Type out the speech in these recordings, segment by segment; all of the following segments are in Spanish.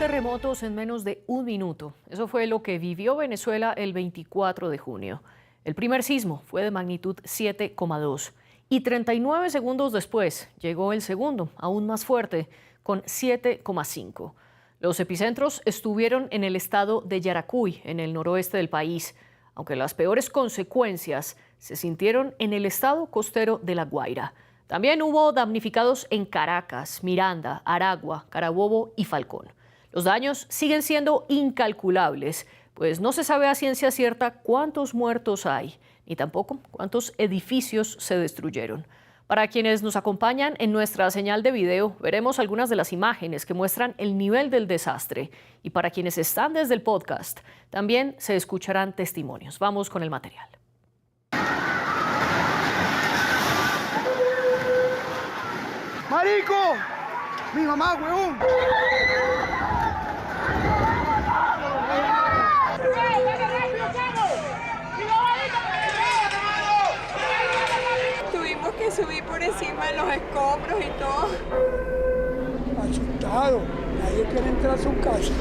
terremotos en menos de un minuto. Eso fue lo que vivió Venezuela el 24 de junio. El primer sismo fue de magnitud 7,2 y 39 segundos después llegó el segundo, aún más fuerte, con 7,5. Los epicentros estuvieron en el estado de Yaracuy, en el noroeste del país, aunque las peores consecuencias se sintieron en el estado costero de La Guaira. También hubo damnificados en Caracas, Miranda, Aragua, Carabobo y Falcón. Los daños siguen siendo incalculables, pues no se sabe a ciencia cierta cuántos muertos hay, ni tampoco cuántos edificios se destruyeron. Para quienes nos acompañan en nuestra señal de video, veremos algunas de las imágenes que muestran el nivel del desastre. Y para quienes están desde el podcast, también se escucharán testimonios. Vamos con el material. ¡Marico! ¡Mi mamá, huevón! Tuvimos que subir por encima de los escombros y todo. Asustado. Nadie quiere entrar a su casa.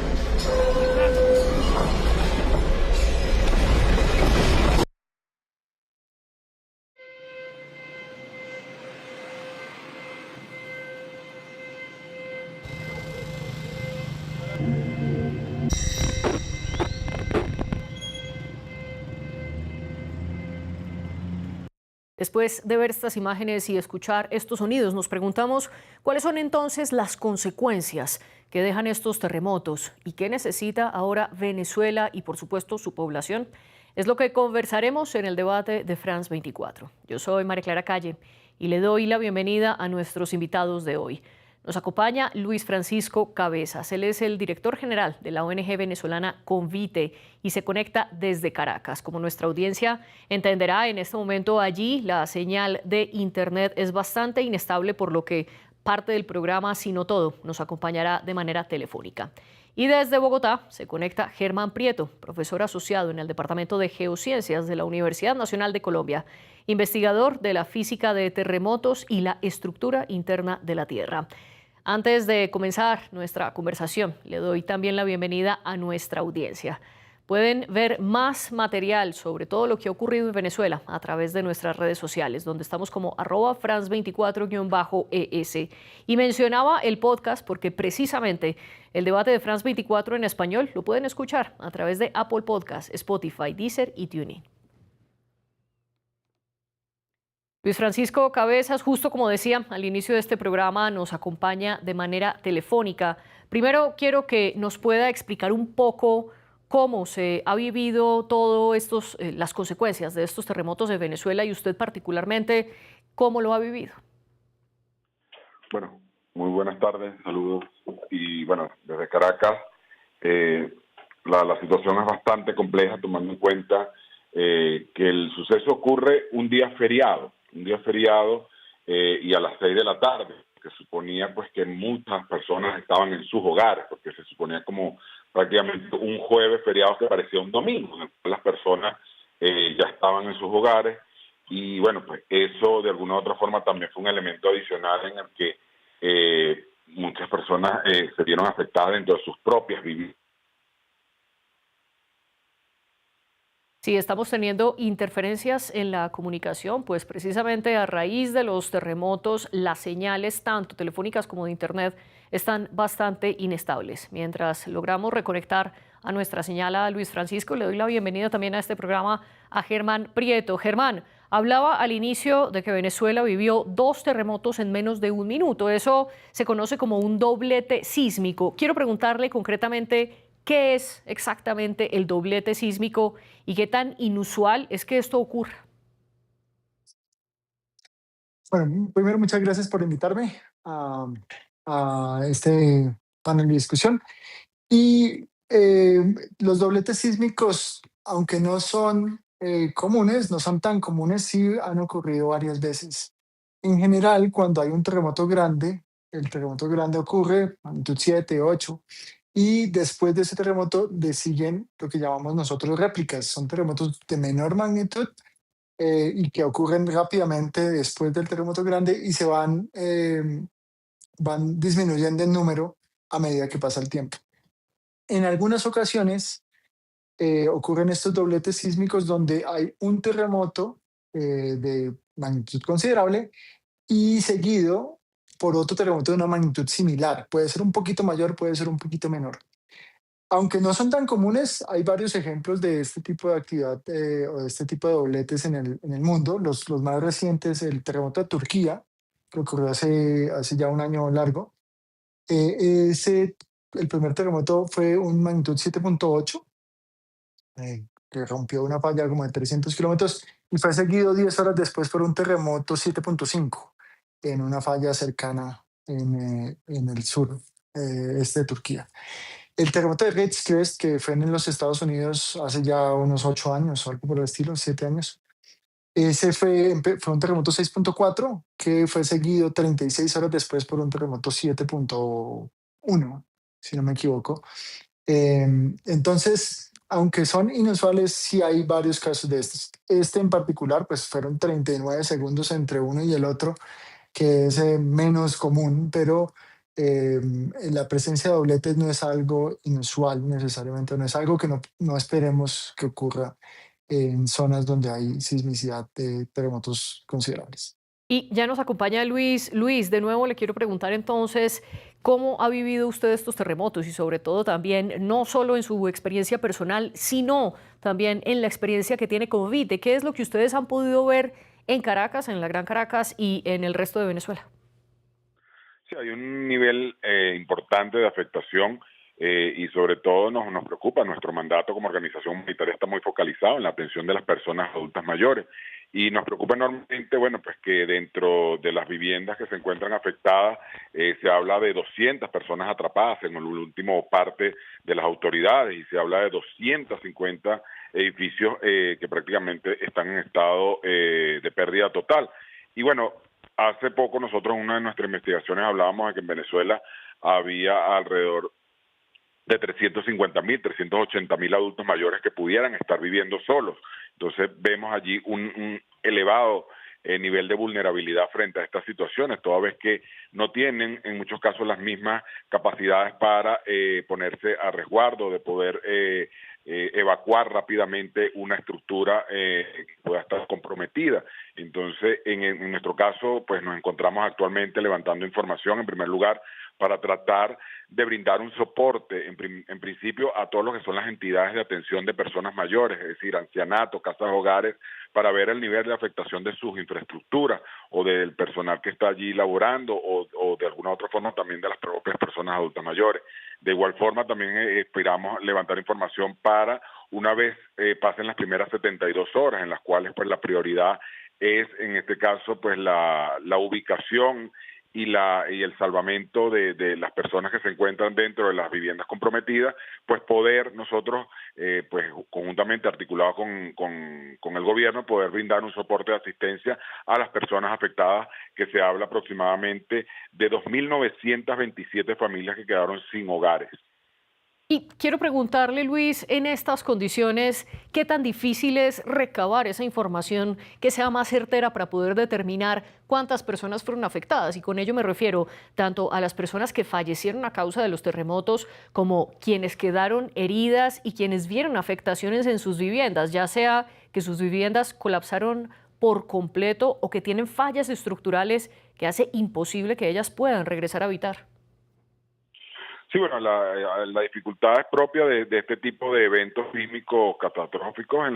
Después de ver estas imágenes y escuchar estos sonidos, nos preguntamos cuáles son entonces las consecuencias que dejan estos terremotos y qué necesita ahora Venezuela y, por supuesto, su población. Es lo que conversaremos en el debate de France 24. Yo soy María Clara Calle y le doy la bienvenida a nuestros invitados de hoy. Nos acompaña Luis Francisco Cabezas. Él es el director general de la ONG venezolana Convite y se conecta desde Caracas. Como nuestra audiencia entenderá, en este momento allí la señal de internet es bastante inestable, por lo que parte del programa, si no todo, nos acompañará de manera telefónica. Y desde Bogotá se conecta Germán Prieto, profesor asociado en el Departamento de Geociencias de la Universidad Nacional de Colombia, investigador de la física de terremotos y la estructura interna de la Tierra. Antes de comenzar nuestra conversación, le doy también la bienvenida a nuestra audiencia. Pueden ver más material sobre todo lo que ha ocurrido en Venezuela a través de nuestras redes sociales, donde estamos como @France24-ES. Y mencionaba el podcast porque precisamente el debate de France 24 en español lo pueden escuchar a través de Apple Podcasts, Spotify, Deezer y TuneIn. Luis Francisco Cabezas, justo como decía al inicio de este programa, nos acompaña de manera telefónica. Primero quiero que nos pueda explicar un poco cómo se ha vivido todo las consecuencias de estos terremotos de Venezuela y usted particularmente, ¿cómo lo ha vivido? Bueno, muy buenas tardes, saludos. Y bueno, desde Caracas, la situación es bastante compleja, tomando en cuenta que el suceso ocurre un día feriado y a las 6 de la tarde, que suponía pues que muchas personas estaban en sus hogares, porque se suponía como prácticamente un jueves feriado que parecía un domingo, en el cual las personas ya estaban en sus hogares. Y bueno, pues eso de alguna u otra forma también fue un elemento adicional en el que muchas personas se vieron afectadas dentro de sus propias viviendas. Sí, estamos teniendo interferencias en la comunicación, pues precisamente a raíz de los terremotos, las señales tanto telefónicas como de internet están bastante inestables. Mientras logramos reconectar a nuestra señal a Luis Francisco, le doy la bienvenida también a este programa a Germán Prieto. Germán, hablaba al inicio de que Venezuela vivió 2 terremotos en menos de un minuto. Eso se conoce como un doblete sísmico. Quiero preguntarle concretamente qué es exactamente el doblete sísmico y qué tan inusual es que esto ocurra. Bueno, primero muchas gracias por invitarme a este panel de discusión. Y los dobletes sísmicos, aunque no son comunes, no son tan comunes, sí han ocurrido varias veces. En general, cuando hay un terremoto grande, el terremoto grande ocurre magnitud 7, 8, y después de ese terremoto le siguen lo que llamamos nosotros réplicas. Son terremotos de menor magnitud y que ocurren rápidamente después del terremoto grande y van disminuyendo en número a medida que pasa el tiempo. En algunas ocasiones ocurren estos dobletes sísmicos donde hay un terremoto de magnitud considerable y seguido por otro terremoto de una magnitud similar. Puede ser un poquito mayor, puede ser un poquito menor. Aunque no son tan comunes, hay varios ejemplos de este tipo de actividad o de este tipo de dobletes en el mundo. Los más recientes, el terremoto de Turquía, que ocurrió hace ya un año largo. El primer terremoto fue un magnitud 7.8, que rompió una falla como de 300 kilómetros y fue seguido 10 horas después por un terremoto 7.5 en una falla cercana en el sur este de Turquía. El terremoto de Ridgecrest, que fue en los Estados Unidos hace ya unos 8 años o algo por el estilo, 7 años, ese fue un terremoto 6.4 que fue seguido 36 horas después por un terremoto 7.1, si no me equivoco. Entonces, aunque son inusuales, sí hay varios casos de estos. Este en particular, pues fueron 39 segundos entre uno y el otro, que es menos común, pero la presencia de dobletes no es algo inusual necesariamente, no es algo que no esperemos que ocurra en zonas donde hay sismicidad de terremotos considerables. Y ya nos acompaña Luis. Luis, de nuevo le quiero preguntar entonces, ¿cómo ha vivido usted estos terremotos? Y sobre todo también, no solo en su experiencia personal, sino también en la experiencia que tiene con VITE. ¿Qué es lo que ustedes han podido ver en Caracas, en la Gran Caracas y en el resto de Venezuela? Sí, hay un nivel importante de afectación y sobre todo nos preocupa. Nuestro mandato como organización humanitaria está muy focalizado en la atención de las personas adultas mayores y nos preocupa enormemente, bueno, pues que dentro de las viviendas que se encuentran afectadas se habla de 200 personas atrapadas en el último parte de las autoridades y se habla de 250 edificios que prácticamente están en estado de pérdida total. Y bueno, hace poco nosotros en una de nuestras investigaciones hablábamos de que en Venezuela había alrededor de 350.000, 380.000 adultos mayores que pudieran estar viviendo solos. Entonces vemos allí un elevado nivel de vulnerabilidad frente a estas situaciones, toda vez que no tienen en muchos casos las mismas capacidades para ponerse a resguardo, de poder evacuar rápidamente una estructura que pueda estar comprometida. Entonces, en nuestro caso, pues nos encontramos actualmente levantando información, en primer lugar, para tratar de brindar un soporte, en principio, a todos los que son las entidades de atención de personas mayores, es decir, ancianatos, casas hogares, para ver el nivel de afectación de sus infraestructuras o del personal que está allí laborando o de alguna otra forma también de las propias personas adultas mayores. De igual forma, también esperamos levantar información para una vez pasen las primeras 72 horas, en las cuales pues la prioridad es, en este caso, pues la ubicación y el salvamento de las personas que se encuentran dentro de las viviendas comprometidas, pues poder nosotros, pues conjuntamente articulado con el gobierno, poder brindar un soporte de asistencia a las personas afectadas, que se habla aproximadamente de 2.927 familias que quedaron sin hogares. Y quiero preguntarle, Luis, en estas condiciones, ¿qué tan difícil es recabar esa información que sea más certera para poder determinar cuántas personas fueron afectadas? Y con ello me refiero tanto a las personas que fallecieron a causa de los terremotos como quienes quedaron heridas y quienes vieron afectaciones en sus viviendas, ya sea que sus viviendas colapsaron por completo o que tienen fallas estructurales que hace imposible que ellas puedan regresar a habitar. Sí, bueno, la dificultad es propia de este tipo de eventos sísmicos catastróficos,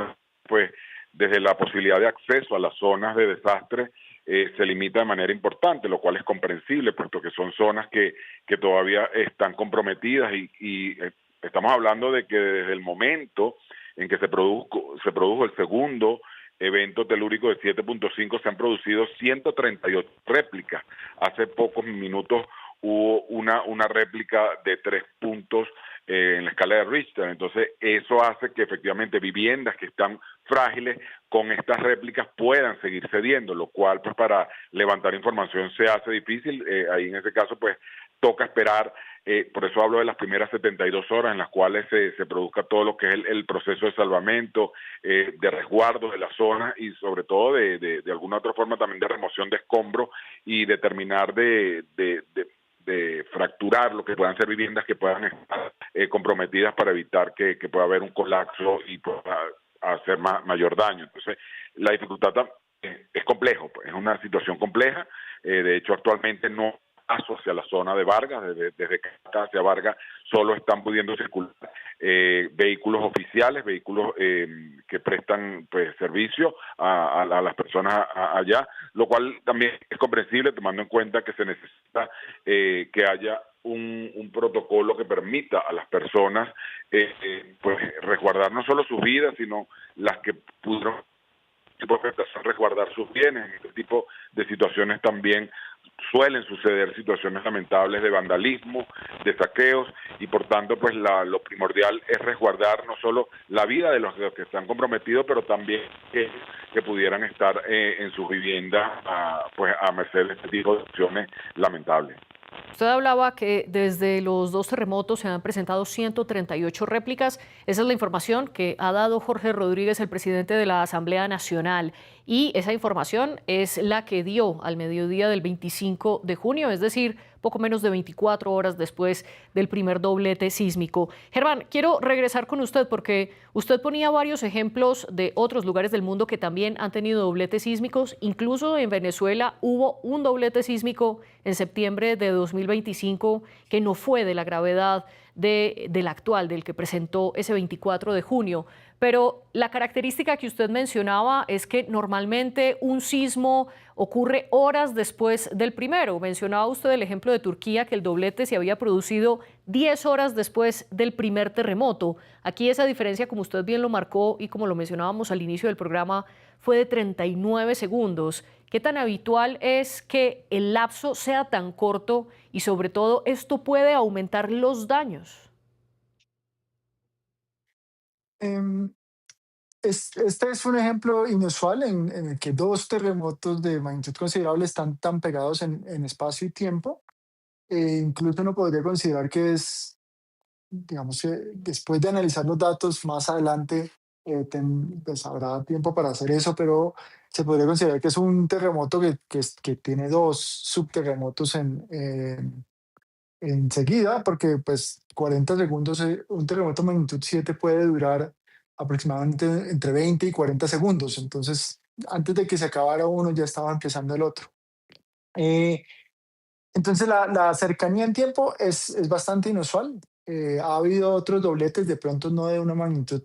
pues desde la posibilidad de acceso a las zonas de desastre se limita de manera importante, lo cual es comprensible, puesto que son zonas que todavía están comprometidas y estamos hablando de que desde el momento en que se produjo el segundo evento telúrico de 7.5 se han producido 138 réplicas. Hace pocos minutos hubo una réplica de 3 puntos en la escala de Richter. Entonces, eso hace que efectivamente viviendas que están frágiles con estas réplicas puedan seguir cediendo, lo cual pues para levantar información se hace difícil. Ahí en ese caso pues toca esperar, por eso hablo de las primeras 72 horas en las cuales se produzca todo lo que es el proceso de salvamento, de resguardo de la zona y sobre todo de alguna otra forma también de remoción de escombros y determinar de fracturar lo que puedan ser viviendas que puedan estar comprometidas para evitar que pueda haber un colapso y pueda hacer mayor daño. Entonces, la dificultad es complejo, pues, es una situación compleja. De hecho, actualmente no paso hacia la zona de Vargas, desde Caracas hacia Vargas solo están pudiendo circular vehículos oficiales, vehículos que prestan pues servicio a las personas allá, lo cual también es comprensible tomando en cuenta que se necesita que haya un protocolo que permita a las personas pues resguardar no solo sus vidas, sino las que pudieron resguardar sus bienes. En este tipo de situaciones también suelen suceder situaciones lamentables de vandalismo, de saqueos, y por tanto pues lo primordial es resguardar no solo la vida de los que están comprometidos, pero también que pudieran estar en sus viviendas pues a merced de este tipo de acciones lamentables. Usted hablaba que desde los dos terremotos se han presentado 138 réplicas. Esa es la información que ha dado Jorge Rodríguez, el presidente de la Asamblea Nacional. Y esa información es la que dio al mediodía del 25 de junio, es decir, poco menos de 24 horas después del primer doblete sísmico. Germán, quiero regresar con usted porque usted ponía varios ejemplos de otros lugares del mundo que también han tenido dobletes sísmicos. Incluso en Venezuela hubo un doblete sísmico en septiembre de 2025 que no fue de la gravedad del actual, del que presentó ese 24 de junio. Pero la característica que usted mencionaba es que normalmente un sismo ocurre horas después del primero. Mencionaba usted el ejemplo de Turquía, que el doblete se había producido 10 horas después del primer terremoto. Aquí esa diferencia, como usted bien lo marcó y como lo mencionábamos al inicio del programa, fue de 39 segundos. ¿Qué tan habitual es que el lapso sea tan corto y sobre todo esto puede aumentar los daños? Em, este es un ejemplo inusual en el que dos terremotos de magnitud considerable están tan pegados en espacio y tiempo. Incluso uno podría considerar que es, digamos, después de analizar los datos más adelante, pues habrá tiempo para hacer eso, pero se podría considerar que es un terremoto que tiene dos subterremotos enseguida, porque pues 40 segundos, un terremoto magnitud 7 puede durar aproximadamente entre 20 y 40 segundos. Entonces, antes de que se acabara uno, ya estaba empezando el otro. Eh, entonces, la cercanía en tiempo es bastante inusual. Ha habido otros dobletes, de pronto no de una magnitud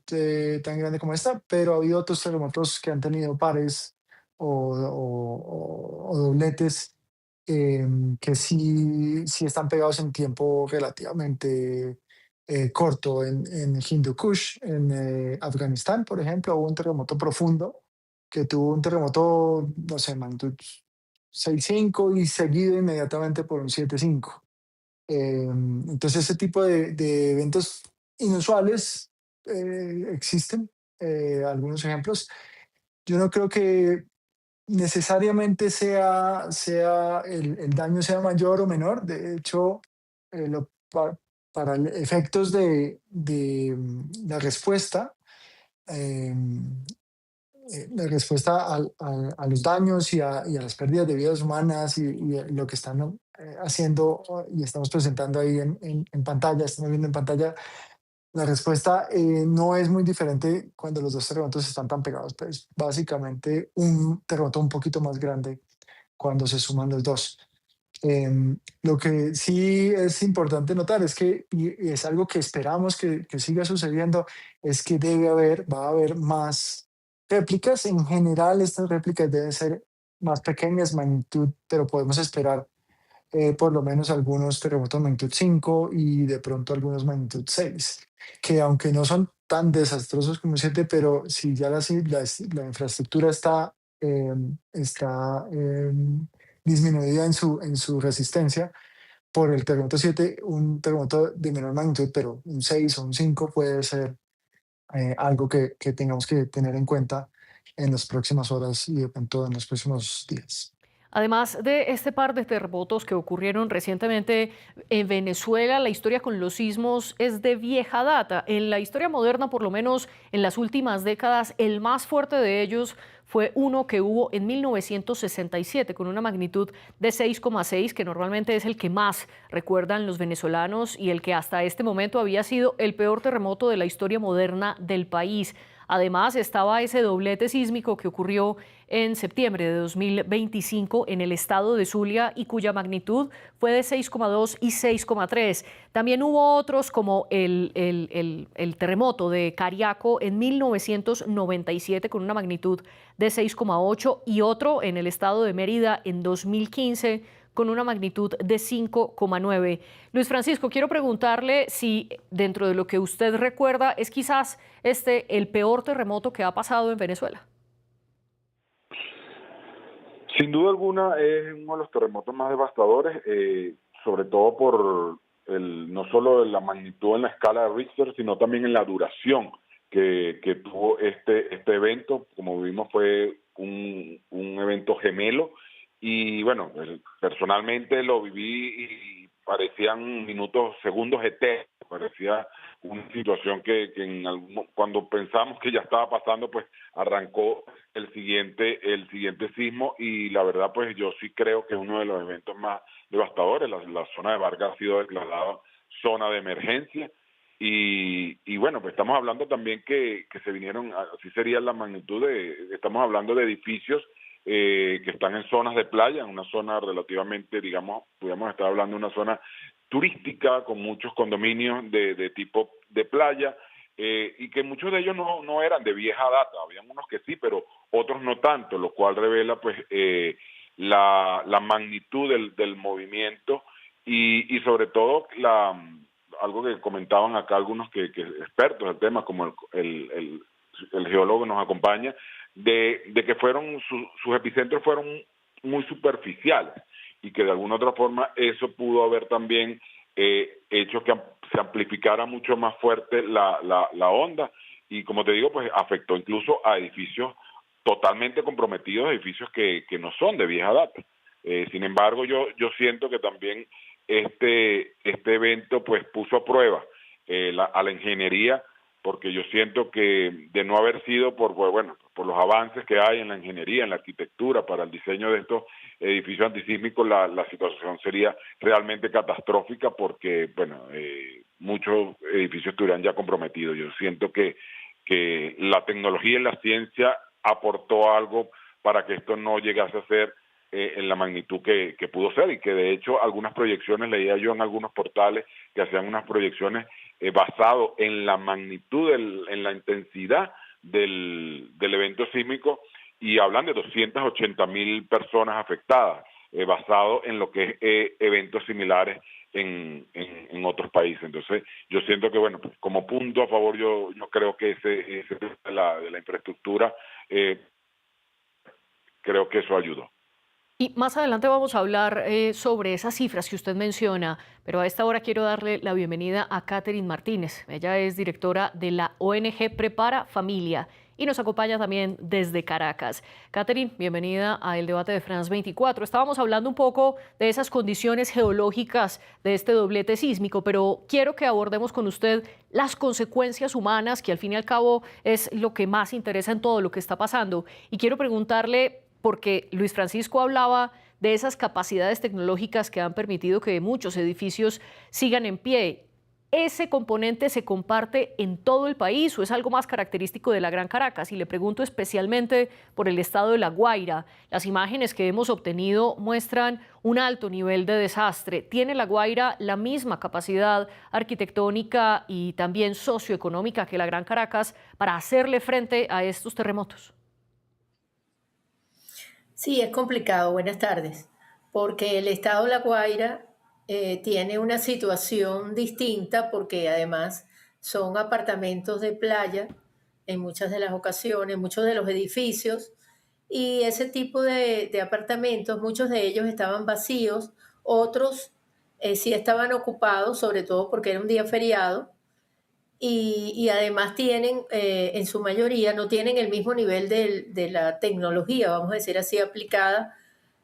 tan grande como esta, pero ha habido otros terremotos que han tenido pares o dobletes que sí están pegados en tiempo relativamente corto. En Hindu Kush, en Afganistán, por ejemplo, hubo un terremoto profundo que tuvo un terremoto, no sé, magnitud 6,5 y seguido inmediatamente por un 7,5. Entonces, ese tipo de eventos inusuales existen, algunos ejemplos. Yo no creo que necesariamente sea el daño sea mayor o menor. De hecho, para efectos la respuesta, em, la respuesta a los daños y a las pérdidas de vidas humanas y lo que están haciendo y estamos presentando ahí en pantalla, estamos viendo en pantalla, la respuesta no es muy diferente cuando los dos terremotos están tan pegados. Pues básicamente un terremoto un poquito más grande cuando se suman los dos. Lo que sí es importante notar es que, y es algo que esperamos que siga sucediendo, es que va a haber más réplicas. En general, estas réplicas deben ser más pequeñas magnitud, pero podemos esperar por lo menos algunos terremotos magnitud 5 y de pronto algunos magnitud 6, que aunque no son tan desastrosos como 7, pero si ya la infraestructura está disminuida en su resistencia por el terremoto 7, un terremoto de menor magnitud, pero un 6 o un 5 puede ser algo que tengamos que tener en cuenta en las próximas horas y de pronto en los próximos días. Además de este par de terremotos que ocurrieron recientemente en Venezuela, la historia con los sismos es de vieja data. En la historia moderna, por lo menos en las últimas décadas, el más fuerte de ellos fue uno que hubo en 1967 con una magnitud de 6,6, que normalmente es el que más recuerdan los venezolanos y el que hasta este momento había sido el peor terremoto de la historia moderna del país. Además, estaba ese doblete sísmico que ocurrió en septiembre de 2025 en el estado de Zulia y cuya magnitud fue de 6,2 y 6,3. También hubo otros como el terremoto de Cariaco en 1997 con una magnitud de 6,8 y otro en el estado de Mérida en 2015 con una magnitud de 5,9. Luis Francisco, quiero preguntarle si dentro de lo que usted recuerda es quizás el peor terremoto que ha pasado en Venezuela. Sin duda alguna es uno de los terremotos más devastadores, sobre todo por no solo la magnitud en la escala de Richter, sino también en la duración que tuvo este evento. Como vimos, fue un evento gemelo y bueno, personalmente lo viví y parecían minutos, segundos eternos, parecía una situación que cuando pensamos que ya estaba pasando, pues arrancó el siguiente sismo y la verdad pues yo sí creo que es uno de los eventos más devastadores. La zona de Vargas ha sido declarada zona de emergencia y bueno, pues estamos hablando también que se vinieron, así sería la magnitud estamos hablando de edificios que están en zonas de playa, en una zona relativamente, digamos, podríamos estar hablando de una zona turística con muchos condominios de tipo de playa, y que muchos de ellos no eran de vieja data, habían unos que sí, pero otros no tanto, lo cual revela pues la magnitud del movimiento y sobre todo algo que comentaban acá algunos que expertos del tema, como el geólogo que nos acompaña, de que sus epicentros fueron muy superficiales y que de alguna otra forma eso pudo haber también hecho que se amplificara mucho más fuerte la onda y como te digo, pues afectó incluso a edificios totalmente comprometidos, edificios que no son de vieja data. Sin embargo, yo siento que también este evento pues puso a prueba a la ingeniería, porque yo siento que de no haber sido por los avances que hay en la ingeniería, en la arquitectura para el diseño de estos edificios antisísmicos, la situación sería realmente catastrófica porque muchos edificios estuvieran ya comprometidos. Yo siento que la tecnología y la ciencia aportó algo para que esto no llegase a ser en la magnitud que pudo ser y que de hecho algunas proyecciones, leía yo en algunos portales que hacían unas proyecciones basado en la magnitud, en la intensidad del evento sísmico y hablan de 280,000 personas afectadas, basado en lo que es eventos similares en otros países. Entonces yo siento que pues, como punto a favor yo creo que ese de la infraestructura, creo que eso ayudó. Y más adelante vamos a hablar sobre esas cifras que usted menciona, pero a esta hora quiero darle la bienvenida a Catherine Martínez. Ella es directora de la ONG Prepara Familia y nos acompaña también desde Caracas. Catherine, bienvenida a El Debate de France 24. Estábamos hablando un poco de esas condiciones geológicas de este doblete sísmico, pero quiero que abordemos con usted las consecuencias humanas, que al fin y al cabo es lo que más interesa en todo lo que está pasando. Y quiero preguntarle, porque Luis Francisco hablaba de esas capacidades tecnológicas que han permitido que muchos edificios sigan en pie. ¿Ese componente se comparte en todo el país o es algo más característico de la Gran Caracas? Y le pregunto especialmente por el estado de La Guaira. Las imágenes que hemos obtenido muestran un alto nivel de desastre. ¿Tiene La Guaira la misma capacidad arquitectónica y también socioeconómica que la Gran Caracas para hacerle frente a estos terremotos? Sí, es complicado. Buenas tardes. Porque el estado de La Guaira tiene una situación distinta porque además son apartamentos de playa en muchas de las ocasiones, muchos de los edificios, y ese tipo de apartamentos, muchos de ellos estaban vacíos, otros sí estaban ocupados, sobre todo porque era un día feriado, y además tienen, en su mayoría, no tienen el mismo nivel de la tecnología, vamos a decir así, aplicada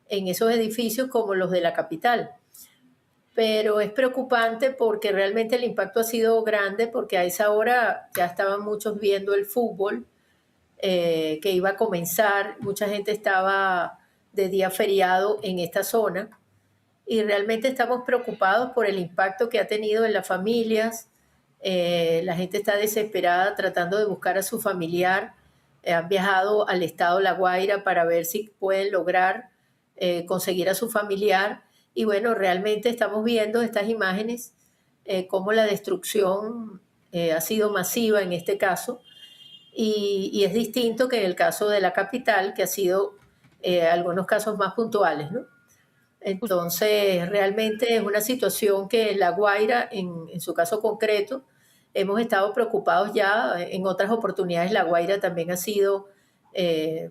en esos edificios como los de la capital. Pero es preocupante porque realmente el impacto ha sido grande, porque a esa hora ya estaban muchos viendo el fútbol que iba a comenzar, mucha gente estaba de día feriado en esta zona y realmente estamos preocupados por el impacto que ha tenido en las familias. La gente está desesperada tratando de buscar a su familiar. Han viajado al estado La Guaira para ver si pueden lograr conseguir a su familiar. Y bueno, realmente estamos viendo estas imágenes, cómo la destrucción ha sido masiva en este caso. Y es distinto que en el caso de la capital, que ha sido algunos casos más puntuales, ¿no? Entonces, realmente es una situación que La Guaira, en su caso concreto, hemos estado preocupados ya. En otras oportunidades La Guaira también ha sido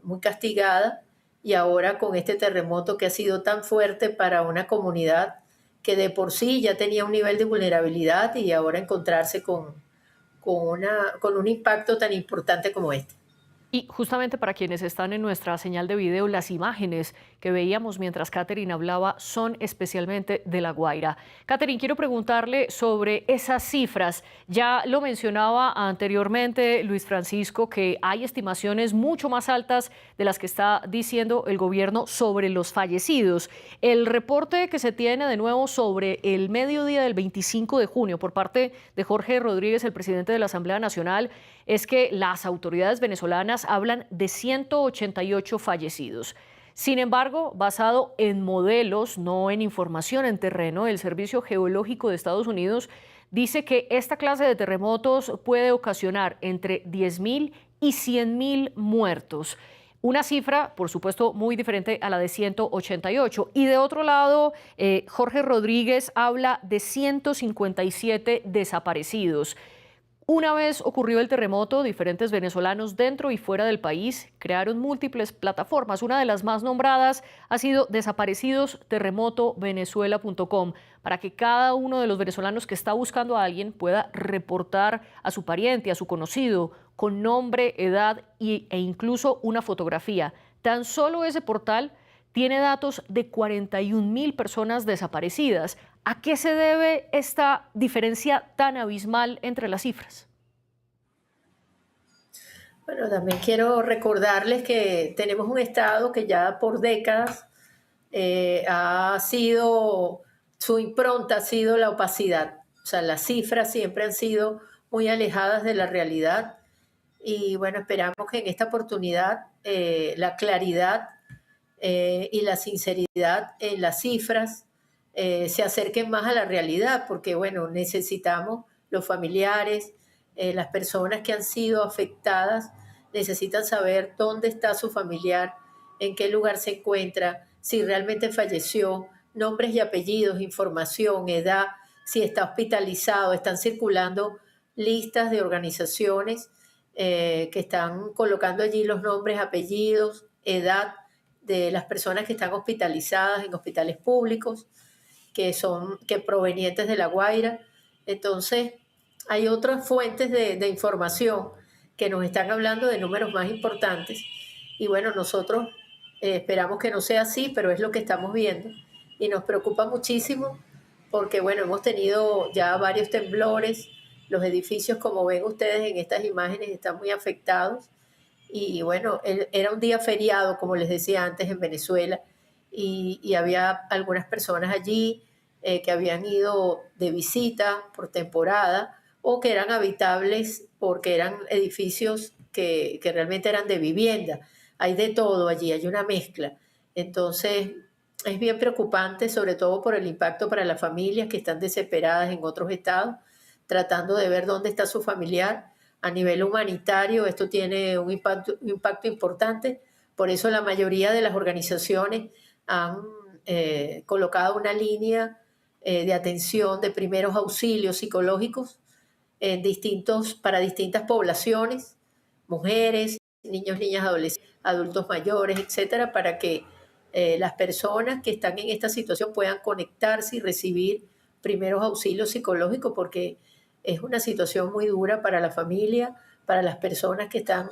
muy castigada y ahora con este terremoto que ha sido tan fuerte para una comunidad que de por sí ya tenía un nivel de vulnerabilidad y ahora encontrarse con un impacto tan importante como este. Y justamente para quienes están en nuestra señal de video, las imágenes que veíamos mientras Catherine hablaba son especialmente de La Guaira. Catherine, quiero preguntarle sobre esas cifras. Ya lo mencionaba anteriormente Luis Francisco, que hay estimaciones mucho más altas de las que está diciendo el gobierno sobre los fallecidos. El reporte que se tiene de nuevo sobre el mediodía del 25 de junio por parte de Jorge Rodríguez, el presidente de la Asamblea Nacional, es que las autoridades venezolanas hablan de 188 fallecidos. Sin embargo, basado en modelos, no en información en terreno, el Servicio Geológico de Estados Unidos dice que esta clase de terremotos puede ocasionar entre 10.000 y 100.000 muertos. Una cifra, por supuesto, muy diferente a la de 188. Y de otro lado, Jorge Rodríguez habla de 157 desaparecidos. Una vez ocurrió el terremoto, diferentes venezolanos dentro y fuera del país crearon múltiples plataformas. Una de las más nombradas ha sido desaparecidos-terremoto-venezuela.com, para que cada uno de los venezolanos que está buscando a alguien pueda reportar a su pariente, a su conocido, con nombre, edad e incluso una fotografía. Tan solo ese portal tiene datos de 41.000 personas desaparecidas. ¿A qué se debe esta diferencia tan abismal entre las cifras? Bueno, también quiero recordarles que tenemos un Estado que ya por décadas su impronta ha sido la opacidad. O sea, las cifras siempre han sido muy alejadas de la realidad. Y bueno, esperamos que en esta oportunidad la claridad y la sinceridad en las cifras se acerquen más a la realidad, porque bueno, necesitamos los familiares, las personas que han sido afectadas, necesitan saber dónde está su familiar, en qué lugar se encuentra, si realmente falleció, nombres y apellidos, información, edad, si está hospitalizado. Están circulando listas de organizaciones que están colocando allí los nombres, apellidos, edad de las personas que están hospitalizadas en hospitales públicos, que provenientes de La Guaira. Entonces, hay otras fuentes de información que nos están hablando de números más importantes. Y bueno, nosotros esperamos que no sea así, pero es lo que estamos viendo. Y nos preocupa muchísimo porque, bueno, hemos tenido ya varios temblores. Los edificios, como ven ustedes en estas imágenes, están muy afectados. Y bueno, era un día feriado, como les decía antes, en Venezuela. Y había algunas personas allí que habían ido de visita por temporada o que eran habitables porque eran edificios que realmente eran de vivienda. Hay de todo allí, hay una mezcla. Entonces, es bien preocupante, sobre todo por el impacto para las familias que están desesperadas en otros estados, tratando de ver dónde está su familiar. A nivel humanitario, esto tiene un impacto importante. Por eso la mayoría de las organizaciones han colocado una línea de atención de primeros auxilios psicológicos para distintas poblaciones, mujeres, niños, niñas, adolescentes, adultos mayores, etcétera, para que las personas que están en esta situación puedan conectarse y recibir primeros auxilios psicológicos, porque es una situación muy dura para la familia, para las personas que están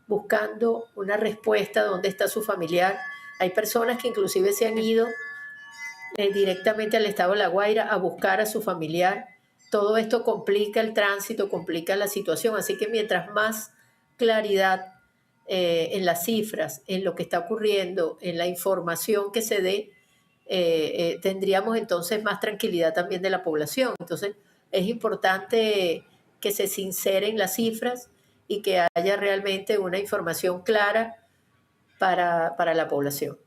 buscando una respuesta, dónde está su familiar. Hay personas que inclusive se han ido directamente al estado de La Guaira a buscar a su familiar. Todo esto complica el tránsito, complica la situación, así que mientras más claridad en las cifras, en lo que está ocurriendo, en la información que se dé, tendríamos entonces más tranquilidad también de la población. Entonces es importante que se sinceren las cifras y que haya realmente una información clara para la población.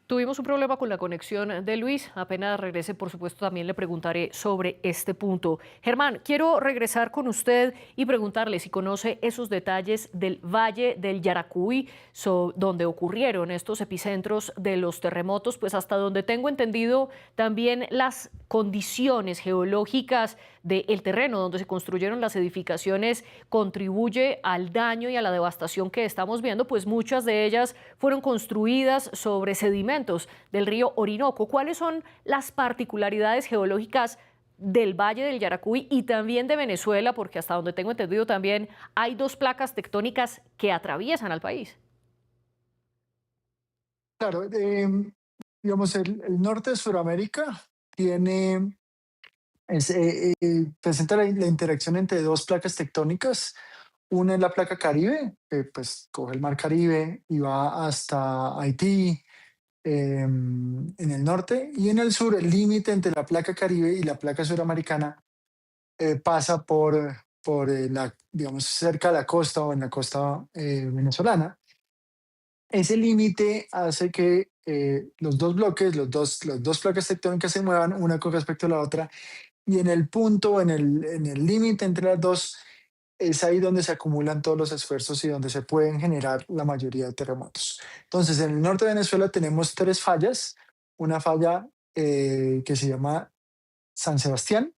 Tuvimos un problema con la conexión de Luis. Apenas regrese, por supuesto, también le preguntaré sobre este punto. Germán, quiero regresar con usted y preguntarle si conoce esos detalles del Valle del Yaracuy, donde ocurrieron estos epicentros de los terremotos. Pues hasta donde tengo entendido, también las condiciones geológicas del terreno donde se construyeron las edificaciones contribuye al daño y a la devastación que estamos viendo, pues muchas de ellas fueron construidas sobre sedimentos del río Orinoco. ¿Cuáles son las particularidades geológicas del Valle del Yaracuy y también de Venezuela? Porque hasta donde tengo entendido también hay dos placas tectónicas que atraviesan al país. Claro, digamos, el norte de Sudamérica tiene, presenta la interacción entre dos placas tectónicas. Una es la placa Caribe, que pues coge el mar Caribe y va hasta Haití, en el norte, y en el sur el límite entre la placa Caribe y la placa suramericana pasa digamos, cerca de la costa o en la costa venezolana. Ese límite hace que los dos bloques, las dos placas tectónicas se muevan una con respecto a la otra, y en el punto, en el límite entre las dos, es ahí donde se acumulan todos los esfuerzos y donde se pueden generar la mayoría de terremotos. Entonces, en el norte de Venezuela tenemos tres fallas. Una falla que se llama San Sebastián,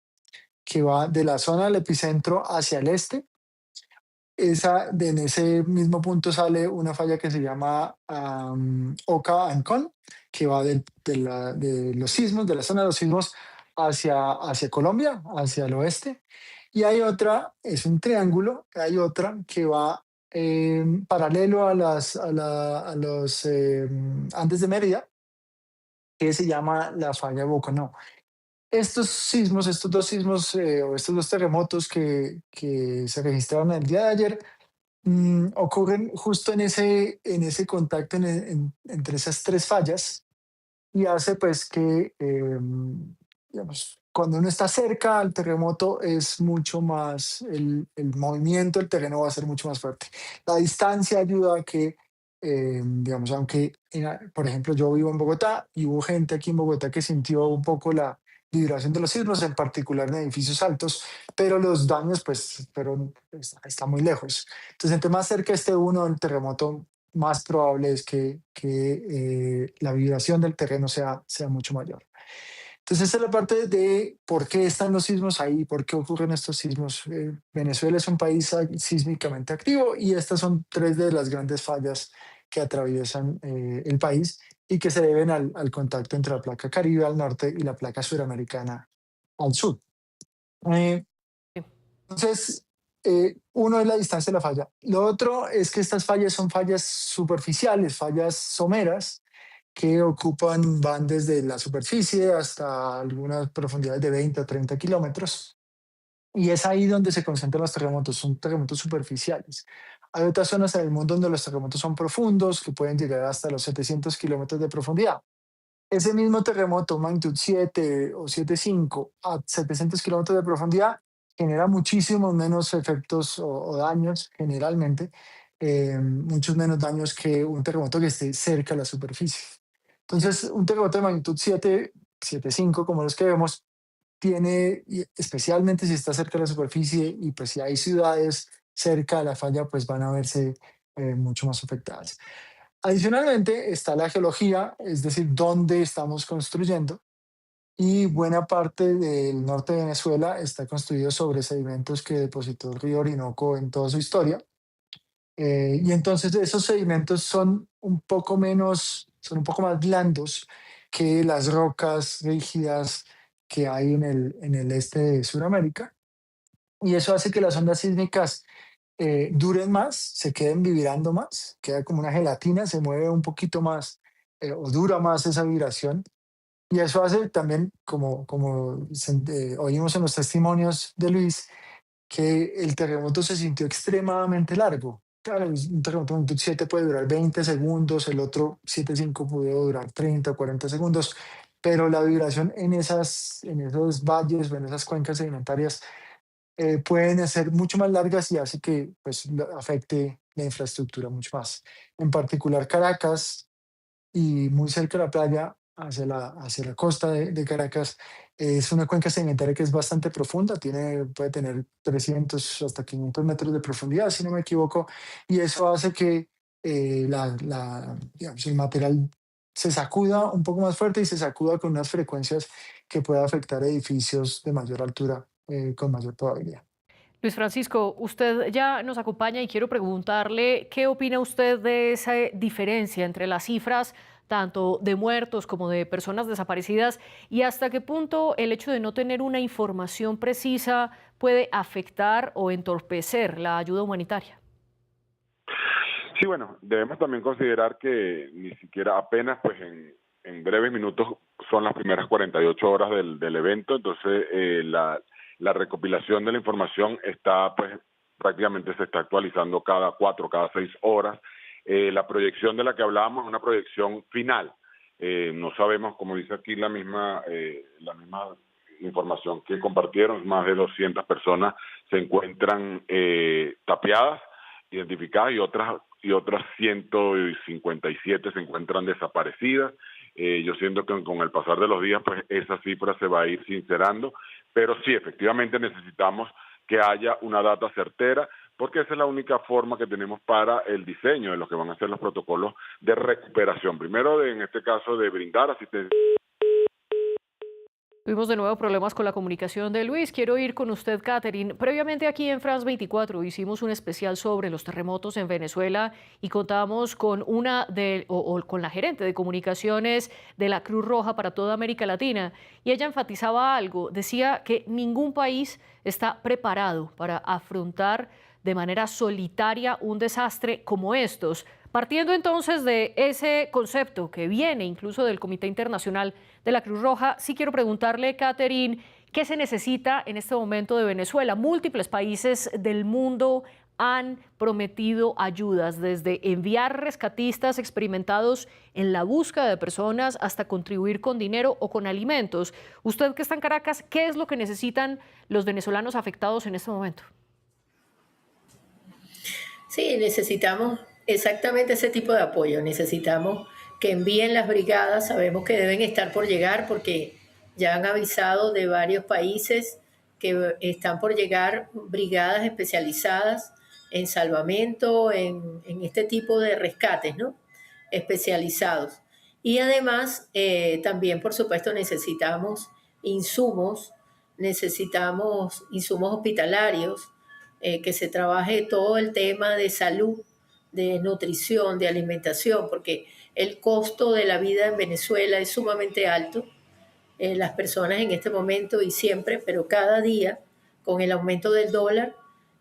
que va de la zona del epicentro hacia el este. En ese mismo punto sale una falla que se llama Oca Ancón, que va de los sismos, de la zona de los sismos hacia Colombia, hacia el oeste. Y hay otra, es un triángulo, hay otra que va paralelo a los Andes de Mérida, que se llama la falla de Boconó. Estos sismos, estos dos sismos o estos dos terremotos que se registraron el día de ayer, ocurren justo en ese contacto entre esas tres fallas, y hace pues que, digamos, cuando uno está cerca al terremoto es mucho más, el movimiento del terreno va a ser mucho más fuerte. La distancia ayuda a que, digamos, aunque, por ejemplo, yo vivo en Bogotá y hubo gente aquí en Bogotá que sintió un poco la vibración de los sismos, en particular en edificios altos, pero los daños pues está muy lejos. Entonces, entre más cerca esté uno del terremoto, más probable es que la vibración del terreno sea mucho mayor. Entonces, esa es la parte de por qué están los sismos ahí, por qué ocurren estos sismos. Venezuela es un país sísmicamente activo y estas son tres de las grandes fallas que atraviesan el país y que se deben al contacto entre la placa Caribe al norte y la placa suramericana al sur. Entonces, uno es la distancia de la falla. Lo otro es que estas fallas son fallas superficiales, fallas someras, que van desde la superficie hasta algunas profundidades de 20 a 30 kilómetros. Y es ahí donde se concentran los terremotos, son terremotos superficiales. Hay otras zonas en el mundo donde los terremotos son profundos, que pueden llegar hasta los 700 kilómetros de profundidad. Ese mismo terremoto, magnitud 7 o 7,5 a 700 kilómetros de profundidad, genera muchísimos menos efectos o daños, generalmente, muchos menos daños que un terremoto que esté cerca de la superficie. Entonces, un terremoto de magnitud 7, 7,5, como los que vemos, tiene, y especialmente si está cerca de la superficie y pues si hay ciudades cerca de la falla, pues van a verse mucho más afectadas. Adicionalmente está la geología, es decir, dónde estamos construyendo, y buena parte del norte de Venezuela está construido sobre sedimentos que depositó el río Orinoco en toda su historia. Y entonces esos sedimentos son un poco más blandos que las rocas rígidas que hay en el este de Sudamérica. Y eso hace que las ondas sísmicas duren más, se queden vibrando más, queda como una gelatina, se mueve un poquito más o dura más esa vibración. Y eso hace también, oímos en los testimonios de Luis, que el terremoto se sintió extremadamente largo. Claro, un terremoto de magnitud 7 puede durar 20 segundos, el otro 7,5 pudo durar 30 o 40 segundos, pero la vibración en esos valles o en esas cuencas sedimentarias pueden ser mucho más largas y hace que pues, afecte la infraestructura mucho más. En particular Caracas, y muy cerca de la playa, hacia la costa de Caracas, es una cuenca sedimentaria que es bastante profunda, puede tener 300 hasta 500 metros de profundidad, si no me equivoco, y eso hace que digamos, el material se sacuda un poco más fuerte y se sacuda con unas frecuencias que pueda afectar edificios de mayor altura con mayor probabilidad. Luis Francisco, usted ya nos acompaña y quiero preguntarle qué opina usted de esa diferencia entre las cifras tanto de muertos como de personas desaparecidas y hasta qué punto el hecho de no tener una información precisa puede afectar o entorpecer la ayuda humanitaria. Sí, bueno, debemos también considerar que ni siquiera apenas pues en breves minutos son las primeras 48 horas del evento, entonces la recopilación de la información está pues prácticamente se está actualizando cada 4, cada 6 horas. La proyección de la que hablábamos es una proyección final. No sabemos, como dice aquí la misma información que compartieron, más de 200 personas se encuentran tapiadas, identificadas y otras 157 se encuentran desaparecidas. Yo siento que con el pasar de los días pues esa cifra se va a ir sincerando, pero sí, efectivamente necesitamos que haya una data certera, porque esa es la única forma que tenemos para el diseño de lo que van a ser los protocolos de recuperación. Primero, en este caso, de brindar asistencia. Tuvimos de nuevo problemas con la comunicación de Luis. Quiero ir con usted, Catherine. Previamente aquí en France 24 hicimos un especial sobre los terremotos en Venezuela y contamos con con la gerente de comunicaciones de la Cruz Roja para toda América Latina. Y ella enfatizaba algo, decía que ningún país está preparado para afrontar de manera solitaria un desastre como estos. Partiendo entonces de ese concepto que viene incluso del Comité Internacional de la Cruz Roja, sí quiero preguntarle, Catherine, ¿qué se necesita en este momento de Venezuela? Múltiples países del mundo han prometido ayudas, desde enviar rescatistas experimentados en la búsqueda de personas hasta contribuir con dinero o con alimentos. Usted que está en Caracas, ¿qué es lo que necesitan los venezolanos afectados en este momento? Sí, necesitamos exactamente ese tipo de apoyo. Necesitamos que envíen las brigadas. Sabemos que deben estar por llegar porque ya han avisado de varios países que están por llegar brigadas especializadas en salvamento, en este tipo de rescates, ¿no? Especializados. Y además, también, por supuesto, necesitamos insumos hospitalarios, que se trabaje todo el tema de salud, de nutrición, de alimentación, porque el costo de la vida en Venezuela es sumamente alto. Las personas en este momento y siempre, pero cada día, con el aumento del dólar,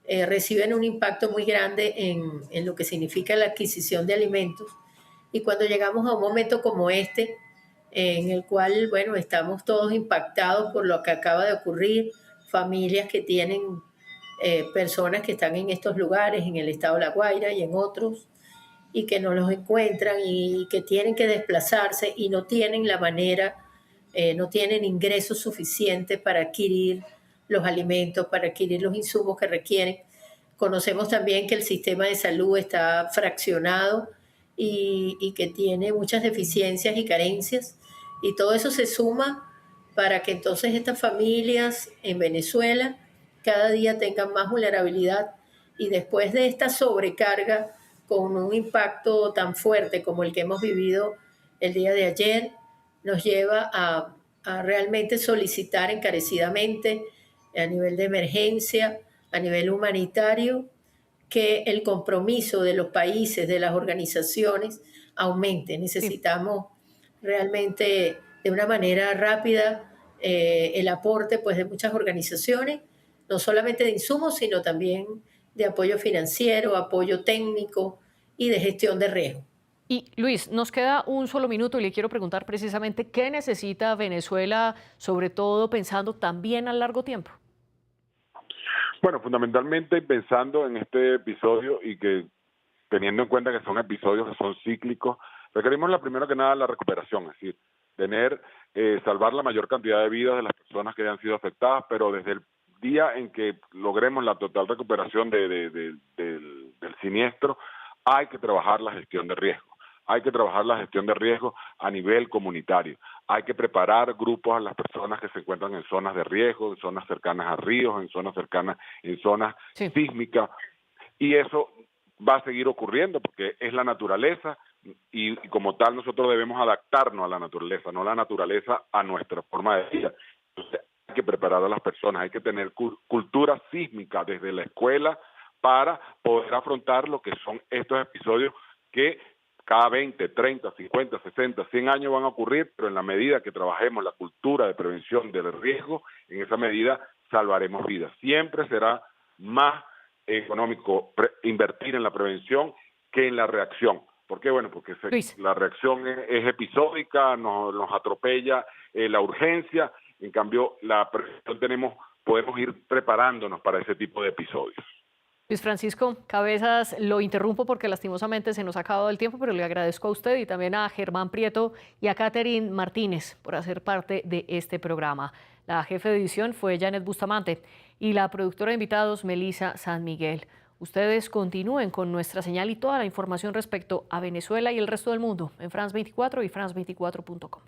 reciben un impacto muy grande en lo que significa la adquisición de alimentos. Y cuando llegamos a un momento como este, en el cual, bueno, estamos todos impactados por lo que acaba de ocurrir, familias que tienen personas que están en estos lugares, en el estado de La Guaira y en otros, y que no los encuentran y que tienen que desplazarse y no tienen la manera, no tienen ingresos suficientes para adquirir los alimentos, para adquirir los insumos que requieren. Conocemos también que el sistema de salud está fraccionado y que tiene muchas deficiencias y carencias, y todo eso se suma para que entonces estas familias en Venezuela cada día tengan más vulnerabilidad, y después de esta sobrecarga con un impacto tan fuerte como el que hemos vivido el día de ayer, nos lleva a realmente solicitar encarecidamente a nivel de emergencia, a nivel humanitario, que el compromiso de los países, de las organizaciones, aumente. Necesitamos realmente de una manera rápida el aporte pues, de muchas organizaciones, no solamente de insumos, sino también de apoyo financiero, apoyo técnico y de gestión de riesgo. Y Luis, nos queda un solo minuto y le quiero preguntar precisamente qué necesita Venezuela, sobre todo pensando también a largo tiempo. Bueno, fundamentalmente pensando en este episodio y que teniendo en cuenta que son episodios que son cíclicos, requerimos primero que nada la recuperación, es decir, salvar la mayor cantidad de vidas de las personas que hayan sido afectadas, pero desde el día en que logremos la total recuperación del siniestro, hay que trabajar la gestión de riesgo. Hay que trabajar la gestión de riesgo a nivel comunitario. Hay que preparar grupos a las personas que se encuentran en zonas de riesgo, en zonas cercanas a ríos, en zonas Sí. sísmicas. Y eso va a seguir ocurriendo porque es la naturaleza y como tal nosotros debemos adaptarnos a la naturaleza, no la naturaleza a nuestra forma de vida. Entonces hay que preparar a las personas, hay que tener cultura sísmica desde la escuela para poder afrontar lo que son estos episodios que cada 20, 30, 50, 60, 100 años van a ocurrir, pero en la medida que trabajemos la cultura de prevención del riesgo, en esa medida salvaremos vidas. Siempre será más económico invertir en la prevención que en la reacción. ¿Por qué? Bueno, porque la reacción es episódica, nos atropella la urgencia, en cambio la prevención podemos ir preparándonos para ese tipo de episodios. Luis Francisco Cabezas, lo interrumpo porque lastimosamente se nos ha acabado el tiempo, pero le agradezco a usted y también a Germán Prieto y a Catherine Martínez por hacer parte de este programa. La jefe de edición fue Janet Bustamante y la productora de invitados Melissa San Miguel. Ustedes continúen con nuestra señal y toda la información respecto a Venezuela y el resto del mundo en France 24 y France24.com.